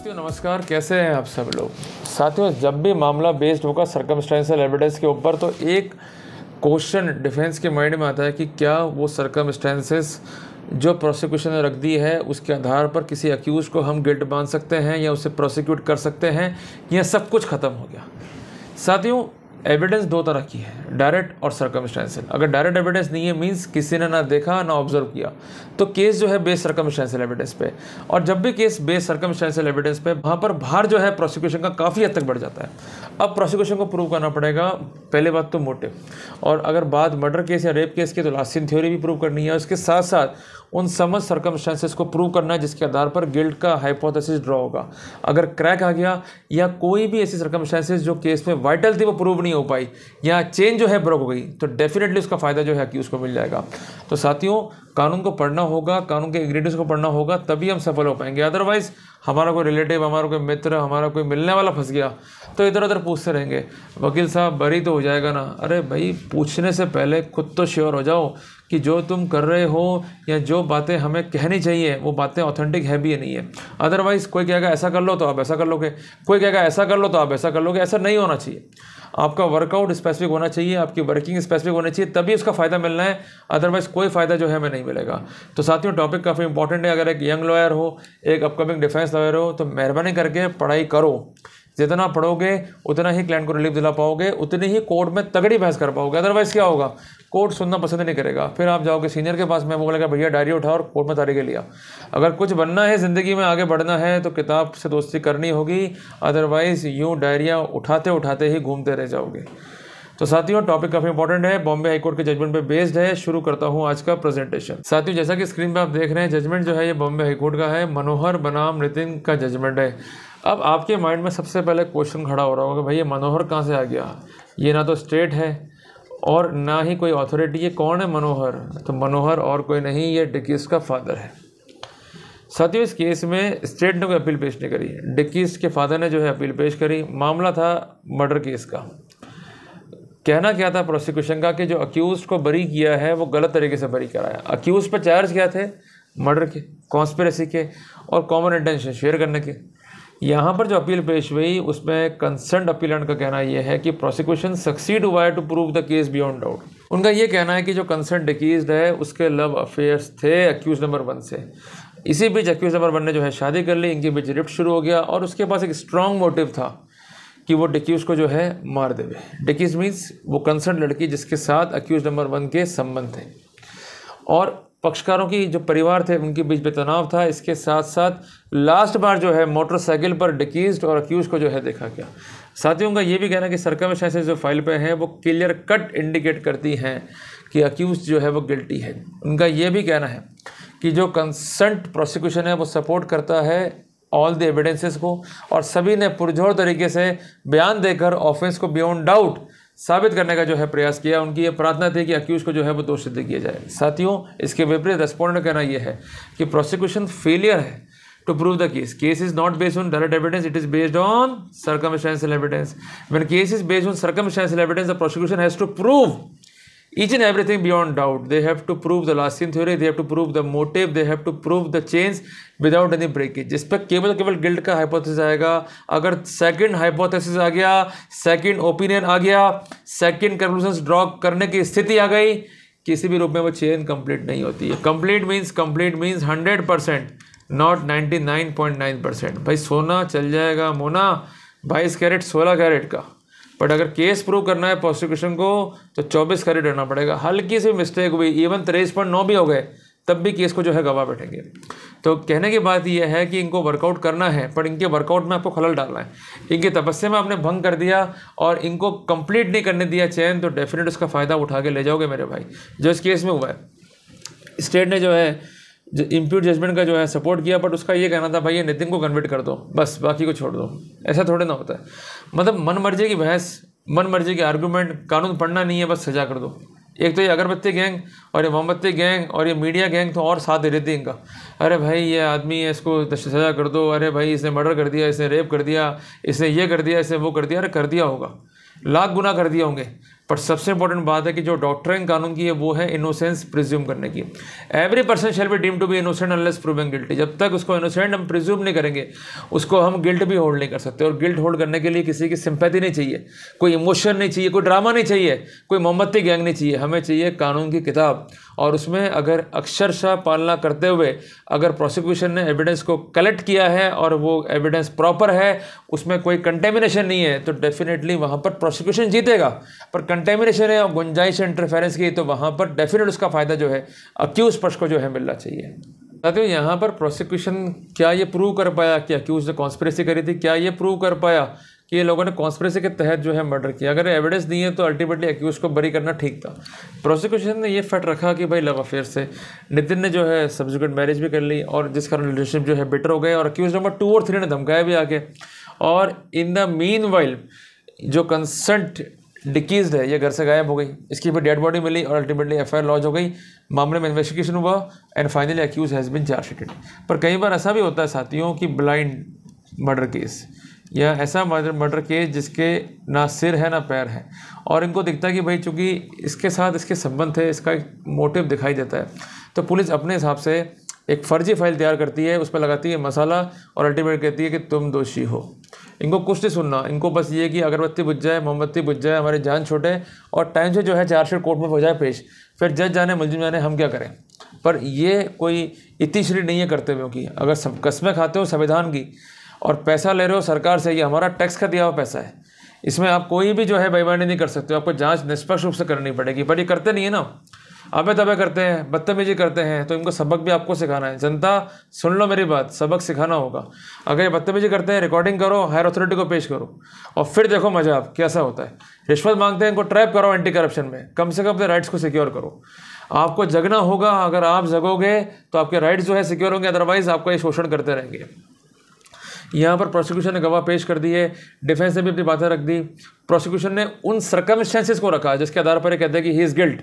साथियों नमस्कार, कैसे हैं आप सब लोग। साथियों, जब भी मामला बेस्ड होगा सर्कमस्टेंशियल एविडेंस के ऊपर तो एक क्वेश्चन डिफेंस के माइंड में आता है कि क्या वो सर्कमस्टेंसेस जो प्रोसिक्यूशन ने रख दी है उसके आधार पर किसी अक्यूज को हम गिल्ट मान सकते हैं या उसे प्रोसिक्यूट कर सकते हैं या सब कुछ ख़त्म हो गया। साथियों, एविडेंस दो तरह की है, डायरेक्ट और सर्कमस्टेंशियल। अगर डायरेक्ट एविडेंस नहीं है मींस किसी ने ना देखा ना ऑब्जर्व किया, तो केस जो है बेस्ड सर्कमस्टेंशियल एविडेंस पे। और जब भी केस बेस्ड सर्कमस्टेंशियल एविडेंस पे, वहाँ पर भार जो है प्रोसिक्यूशन का काफ़ी हद तक बढ़ जाता है। अब प्रोसिक्यूशन को प्रूव करना पड़ेगा पहले बात तो मोटिव, और अगर बात मर्डर केस या रेप केस की तो लास्ट सीन थ्योरी भी प्रूव करनी है। उसके साथ साथ उन समझ सर्कमस्टेंसेस को प्रूव करना है जिसके आधार पर गिल्ट का हाइपोथेसिस ड्रॉ होगा। अगर क्रैक आ गया या कोई भी ऐसी सर्कमस्टेंसेस जो केस में वाइटल थी वो प्रूव नहीं हो पाई या चेन जो है ब्रोक हो गई, तो डेफिनेटली उसका फ़ायदा जो है अक्यूज को मिल जाएगा। तो साथियों, कानून को पढ़ना होगा, कानून के इंग्रेडिएंट्स को पढ़ना होगा, तभी हम सफल हो पाएंगे। अदरवाइज हमारा कोई रिलेटिव, हमारा कोई मित्र, हमारा कोई मिलने वाला फंस गया तो इधर उधर पूछते रहेंगे, वकील साहब बरी तो हो जाएगा ना। अरे भाई, पूछने से पहले खुद तो श्योर हो जाओ कि जो तुम कर रहे हो या जो बातें हमें कहनी चाहिए वो बातें ऑथेंटिक है भी या नहीं है। अदरवाइज़ कोई कहेगा ऐसा कर लो तो आप ऐसा कर लोगे, कोई कहेगा ऐसा कर लो तो आप ऐसा कर लोगे। ऐसा नहीं होना चाहिए। आपका वर्कआउट स्पेसिफिक होना चाहिए, आपकी वर्किंग स्पेसिफिक होनी चाहिए, तभी उसका फ़ायदा मिलना है। अदरवाइज़ कोई फ़ायदा जो है हमें नहीं मिलेगा। तो साथियों, टॉपिक काफ़ी इंपॉर्टेंट है। अगर एक यंग लॉयर हो, एक अपकमिंग डिफेंस लॉयर हो, तो मेहरबानी करके पढ़ाई करो। जितना पढ़ोगे उतना ही क्लाइंट को रिलीफ दिला पाओगे, उतनी ही कोर्ट में तगड़ी बहस कर पाओगे। अदरवाइज़ क्या होगा, कोर्ट सुनना पसंद नहीं करेगा। फिर आप जाओगे सीनियर के पास में, वो बोलेगा भैया डायरी उठाओ और कोर्ट में तारीखें लिया। अगर कुछ बनना है ज़िंदगी में, आगे बढ़ना है, तो किताब से दोस्ती करनी होगी। अदरवाइज़ यूँ डायरियाँ उठाते उठाते ही घूमते रह जाओगे। तो साथियों, टॉपिक काफ़ी इंपॉर्टेंट है, बॉम्बे हाई कोर्ट के जजमेंट पे बेस्ड है। शुरू करता हूं आज का प्रेजेंटेशन। साथियों, जैसा कि स्क्रीन पे आप देख रहे हैं, जजमेंट जो है ये बॉम्बे हाई कोर्ट का है। मनोहर बनाम नितिन का जजमेंट है। अब आपके माइंड में सबसे पहले क्वेश्चन खड़ा हो रहा होगा, भाई ये मनोहर कहाँ से आ गया? ये ना तो स्टेट है और ना ही कोई अथॉरिटी। ये कौन है मनोहर? तो मनोहर और कोई नहीं, ये डिकीज का फादर है। साथियों, इस केस में स्टेट ने कोई अपील पेश नहीं करी, डिकीज के फादर ने जो है अपील पेश करी। मामला था मर्डर केस का। कहना क्या था प्रोसिक्यूशन का कि जो अक्यूज को बरी किया है वो गलत तरीके से बरी कराया। अक्यूज पर चार्ज क्या थे? मर्डर के, कॉन्स्पिरेसी के और कॉमन इंटेंशन शेयर करने के। यहाँ पर जो अपील पेश हुई उसमें कंसर्न्ड अपीलेंट का कहना यह है कि प्रोसिक्यूशन सक्सीड हुआ है to prove the case beyond doubt. उनका ये कहना है कि जो कंसर्न डिकीज्ड है उसके लव अफेयर्स थे अक्यूज नंबर 1 से। इसी बीच अक्यूज नंबर 1 ने जो है शादी कर ली, इनके बीच रिफ्ट शुरू हो गया और उसके पास एक स्ट्रॉन्ग मोटिव था कि वो डिक्यूज को जो है मार देवे। डिक्यूज मीन्स वो कंसर्न लड़की जिसके साथ अक्यूज नंबर 1 के संबंध थे, और पक्षकारों की जो परिवार थे उनके बीच में तनाव था। इसके साथ साथ लास्ट बार जो है मोटरसाइकिल पर डिक्यूज और अक्यूज को जो है देखा गया। साथियों का ये भी कहना है कि सर्कमस्टेंसेस जो फाइल पे हैं वो क्लियर कट इंडिकेट करती हैं कि अक्यूज जो है वो गिल्टी है। उनका ये भी कहना है कि जो कंसर्न्ड प्रोसिक्यूशन है वो सपोर्ट करता है ऑल द एविडेंसेस को, और सभी ने पुरजोर तरीके से बयान देकर ऑफेंस को बियॉन्ड डाउट साबित करने का जो है प्रयास किया। उनकी ये प्रार्थना थी कि अक्यूज को जो है वो दोष सिद्ध किया जाए। साथियों, इसके विपरीत रेस्पोंडेंट का कहना यह है कि प्रोसिक्यूशन फेलियर है to prove the case. Case is not based on direct evidence, it is based on circumstantial evidence. When case is based on circumstantial evidence, the prosecution has to prove each and everything beyond doubt. They have to prove the last scene theory, they have to prove the motive, they have to prove the chains without any breakage. जिस पर केवल guilt का hypothesis आएगा। अगर second hypothesis आ गया, second opinion आ गया, second conclusions draw करने की स्थिति आ गई, किसी भी रूप में वो चेन कंप्लीट नहीं होती है। Complete means 100%, not 99.9%। भाई सोना चल जाएगा मोना 22 कैरेट 16 कैरेट का, बट अगर केस प्रूव करना है प्रोसिक्यूशन को तो 24 कैरेट रहना पड़ेगा। हल्की सी मिस्टेक हुई, इवन 23.9 भी हो गए, तब भी केस को जो है गवा बैठेंगे। तो कहने की बात यह है कि इनको वर्कआउट करना है, पर इनके वर्कआउट में आपको खलल डालना है। इनकी तपस्या में आपने भंग कर दिया और इनको कंप्लीट नहीं करने दिया चैन, तो डेफिनेट उसका फ़ायदा उठा के ले जाओगे मेरे भाई। जो इस केस में हुआ है, स्टेट ने जो है इम्प्यूट जजमेंट का जो है सपोर्ट किया, बट उसका ये कहना था भाई ये नितिन को कन्विट कर दो, बस बाकी को छोड़ दो। ऐसा थोड़े ना होता है। मतलब मन मर्जी की बहस, मन मर्जी के आर्गूमेंट, कानून पढ़ना नहीं है, बस सजा कर दो। एक तो ये अगरबत्ती गैंग और ये मोमबत्ती गैंग और ये मीडिया गैंग तो और साथ दे देती है इनका। अरे भाई ये आदमी है, इसको सजा कर दो। अरे भाई इसने मर्डर कर दिया, इसने रेप कर दिया, इसने ये कर दिया, इसने वो कर दिया। अरे कर दिया होगा, लाख गुना कर दिया होंगे, पर सबसे इंपॉर्टेंट बात है कि जो डॉक्ट्रिन कानून की है वो है इनोसेंस प्रिज्यूम करने की। Every person shall be deemed to be innocent unless proven guilty. जब तक उसको इनोसेंट हम प्रिज्यूम नहीं करेंगे उसको हम गिल्ट भी होल्ड नहीं कर सकते। और गिल्ट होल्ड करने के लिए किसी की सिंपैथी नहीं चाहिए, कोई इमोशन नहीं चाहिए, कोई ड्रामा नहीं चाहिए, कोई मोमबत्ती गैंग नहीं चाहिए। हमें चाहिए कानून की किताब, और उसमें अगर अक्षरशः पालना करते हुए अगर प्रोसिक्यूशन ने एविडेंस को कलेक्ट किया है और वो एविडेंस प्रॉपर है, उसमें कोई कंटेमिनेशन नहीं है, तो डेफिनेटली वहाँ पर प्रोसिक्यूशन जीतेगा। पर कंटेमिनेशन है और गुंजाइश इंटरफेरेंस की, तो वहाँ पर डेफिनेट उसका फ़ायदा जो है अक्यूज पक्ष को जो है मिलना चाहिए। साथियों, यहाँ पर प्रोसिक्यूशन क्या ये प्रूव कर पाया कि अक्यूज ने कॉन्स्पिरेसी करी थी? क्या ये प्रूव कर पाया कि ये लोगों ने कॉन्स्पिरेसी के तहत जो है मर्डर किया? अगर एविडेंस नहीं है तो अल्टीमेटली अक्यूज को बरी करना ठीक था। प्रोसिक्यूशन ने ये फैक्ट रखा कि भाई लव अफेयर से नितिन ने जो है सब्सिक्वेंट मैरिज भी कर ली, और जिस कारण रिलेशनशिप जो है बिटर हो गए, और अक्यूज नंबर 2 और 3 ने धमकाया भी आके। और इन द मीन वाइल जो कंसेंट डिकीज्ड है, ये घर से गायब हो गई, इसकी भी डेड बॉडी मिली और अल्टीमेटली एफआईआर लॉन्च हो गई, मामले में इन्वेस्टिगेशन हुआ and finally accused has been chargesheeted. पर कई बार ऐसा भी होता है साथियों कि ब्लाइंड मर्डर केस या ऐसा मर्डर केस जिसके ना सिर है ना पैर है, और इनको दिखता है कि भाई चूँकि इसके साथ इसके संबंध थे, इसका एक मोटिव दिखाई देता है, तो पुलिस अपने हिसाब से एक फर्जी फाइल तैयार करती है, उस पर लगाती है मसाला और अल्टीमेट कहती है कि तुम दोषी हो। इनको कुछ नहीं सुनना, इनको बस ये कि अगरबत्ती बुझ जाए, मोमबत्ती बुझ जाए, हमारी जान छूटे और टाइम से जो है चार्जशीट कोर्ट में हो जाए पेश, फिर जज जाने मुलजिम जाने हम क्या करें। पर ये कोई इतिश्री नहीं है करते हुए कि अगर सब कस्में खाते हो संविधान की और पैसा ले रहे हो सरकार से, ये हमारा टैक्स का दिया हुआ पैसा है, इसमें आप कोई भी जो है बेईमानी नहीं कर सकते हो, आपको जांच निष्पक्ष रूप से करनी पड़ेगी। पर ये करते नहीं है ना, अबे तबे करते हैं, बदतमीजी करते हैं, तो इनको सबक भी आपको सिखाना है। जनता सुन लो मेरी बात, सबक सिखाना होगा। अगर ये बदतमीजी करते हैं, रिकॉर्डिंग करो, हायर अथॉरिटी को पेश करो और फिर देखो मजा आप कैसा होता है। रिश्वत मांगते हैं, इनको ट्रैप करो एंटी करप्शन में, कम से कम अपने राइट्स को सिक्योर करो। आपको जगना होगा, अगर आप जगोगे तो आपके राइट्स जो है सिक्योर होंगे, अदरवाइज आपको ये शोषण करते रहेंगे। यहाँ पर प्रोसिक्यूशन ने गवाह पेश कर दिए, डिफेंस ने भी अपनी बातें रख दी। प्रोसिक्यूशन ने उन सर्कमस्टेंसेस को रखा जिसके आधार पर ये कहते हैं कि ही इज़ गिल्ट।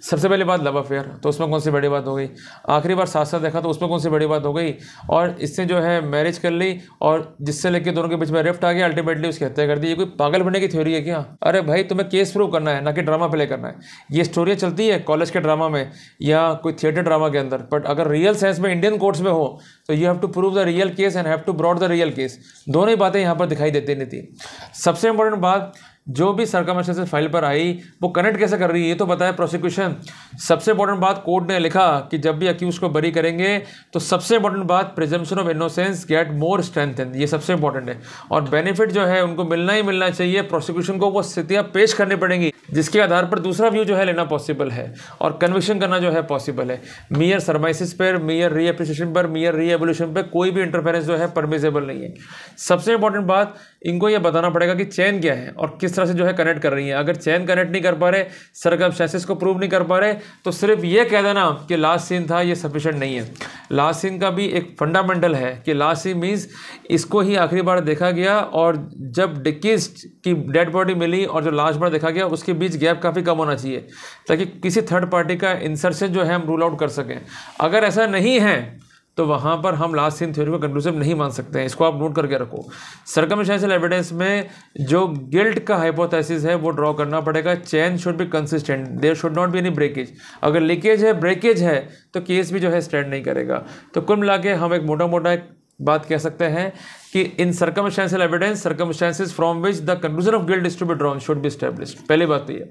सबसे पहली बात लव अफेयर, तो उसमें कौन सी बड़ी बात हो गई? आखिरी बार साथ साथ देखा तो उसमें कौन सी बड़ी बात हो गई? और इससे जो है मैरिज कर ली और जिससे लेके दोनों के बीच में रिफ्ट आ गया, अल्टीमेटली उसकी हत्या कर दी। ये कोई पागल बनने की थ्योरी है क्या? अरे भाई, तुम्हें केस प्रूव करना है, ना कि ड्रामा प्ले करना है। ये स्टोरी चलती है कॉलेज के ड्रामा में या कोई थिएटर ड्रामा के अंदर, बट अगर रियल सेंस में इंडियन कोर्ट्स में हो तो you have to prove the real case and have to broad the real case. दोनों ही बातें यहाँ पर दिखाई देती नहीं थी। सबसे इंपॉर्टेंट बात, जो भी सर्कमस्टेंसेस फाइल पर आई वो कनेक्ट कैसे कर रही है ये तो बताया प्रोसिक्यूशन। सबसे इंपॉर्टेंट बात, कोर्ट ने लिखा कि जब भी अक्यूज को बरी करेंगे तो सबसे इंपॉर्टेंट बात, presumption of innocence get more strengthen. ये सबसे इंपॉर्टेंट है और बेनिफिट जो है उनको मिलना ही मिलना चाहिए। प्रोसिक्यूशन को वो स्थितियाँ पेश करनी पड़ेंगी जिसके आधार पर दूसरा व्यू जो है लेना पॉसिबल है और कन्विक्शन करना जो है पॉसिबल है। मियर सरमाइसिस पर, मियर रीएप्रिसिएशन पर, मियर रीएवोल्यूशन पर कोई भी इंटरफेरेंस जो है परमिसेबल नहीं है। सबसे इंपॉर्टेंट बात, इनको ये बताना पड़ेगा कि चैन क्या है और किस तरह से जो है कनेक्ट कर रही है। अगर चैन कनेक्ट नहीं कर पा रहे, सर्कमस्टेंसेस को प्रूव नहीं कर पा रहे, तो सिर्फ ये कह देना कि लास्ट सीन था, ये सफिशिएंट नहीं है। लास्ट सीन का भी एक फंडामेंटल है कि लास्ट सीन मीन्स इसको ही आखिरी बार देखा गया और जब डिकीज्ड की डेड बॉडी मिली और जो लास्ट बार देखा गया उसके बीच गैप काफ़ी कम होना चाहिए ताकि किसी थर्ड पार्टी का इंसर्शन जो है हम रूल आउट कर सकें। अगर ऐसा नहीं है तो वहाँ पर हम लास्ट सीन थ्योरी को कंक्लूसिव नहीं मान सकते हैं। इसको आप नोट करके रखो। सर्कमस्टेंशियल एविडेंस में जो गिल्ट का हाइपोथेसिस है वो ड्रॉ करना पड़ेगा। Chain should be consistent, there should not be any breakage. अगर लीकेज है, ब्रेकेज है तो केस भी जो है स्टैंड नहीं करेगा। तो कुल मिला के हम एक मोटा एक बात कह सकते हैं कि in circumstantial evidence, circumstances from which the conclusion of guilt is to be drawn should be established. पहली बात तो ये,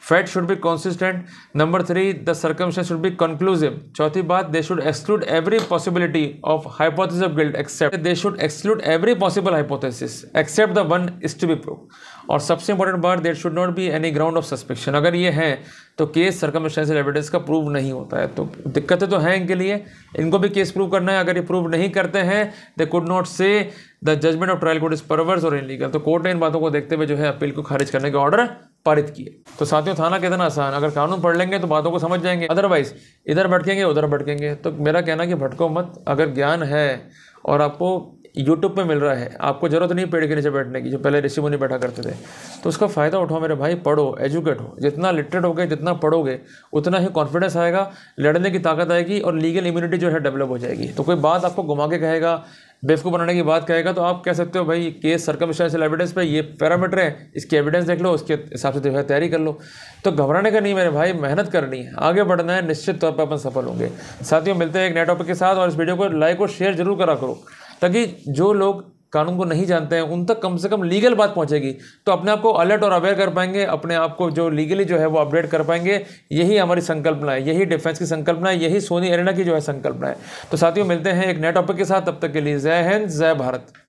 fact should be consistent. Number 3, the circumstance should be conclusive. चौथी बात, they should exclude every possibility of hypothesis of guilt except they should exclude every possible hypothesis except the one is to be prove. और सबसे important बात, there should not be any ground of suspicion. अगर ये है तो case circumstantial evidence का prove नहीं होता है। तो दिक्कतें तो हैं इनके लिए, इनको भी केस प्रूव करना है। अगर ये प्रूव नहीं करते हैं, they could not say the judgment of trial court is perverse और इनलीगल। तो कोर्ट ने इन बातों को देखते हुए जो है अपील को खारिज करने के ऑर्डर पारित किए। तो साथियों, थाना कितना आसान, अगर कानून पढ़ लेंगे तो बातों को समझ जाएंगे, अदरवाइज इधर भटकेंगे उधर भटकेंगे। तो मेरा कहना कि भटको मत। अगर ज्ञान है और आपको यूट्यूब पे मिल रहा है, आपको ज़रूरत नहीं पेड़ के नीचे बैठने की, जो पहले ऋषि मुनि बैठा करते थे। तो उसका फ़ायदा उठाओ मेरे भाई, पढ़ो, एजुकेट हो। जितना लिटरेट होगे, जितना पढ़ोगे, उतना ही कॉन्फिडेंस आएगा, लड़ने की ताकत आएगी और लीगल इम्यूनिटी जो है डेवलप हो जाएगी। तो कोई बात आपको घुमा के कहेगा, बेवकूफ़ बनाने की बात कहेगा, तो आप कह सकते हो भाई केस सर्कमस्टेंशियल एविडेंस पे ये पैरामीटर है, इसकी एविडेंस देख लो, उसके हिसाब से जो है तैयारी कर लो। तो घबराने का नहीं मेरे भाई, मेहनत करनी है, आगे बढ़ना है, निश्चित तौर पर अपन सफल होंगे। साथियों, मिलते हैं एक नए टॉपिक के साथ, और इस वीडियो को लाइक और शेयर जरूर करा करो, ताकि जो लोग कानून को नहीं जानते हैं उन तक कम से कम लीगल बात पहुंचेगी, तो अपने आप को अलर्ट और अवेयर कर पाएंगे, अपने आप को जो लीगली जो है वो अपडेट कर पाएंगे। यही हमारी संकल्पना है, यही डिफेंस की संकल्पना है, यही सोनी एरेना की जो है संकल्पना है। तो साथियों, मिलते हैं एक नए टॉपिक के साथ, तब तक के लिए जय हिंद, जय भारत।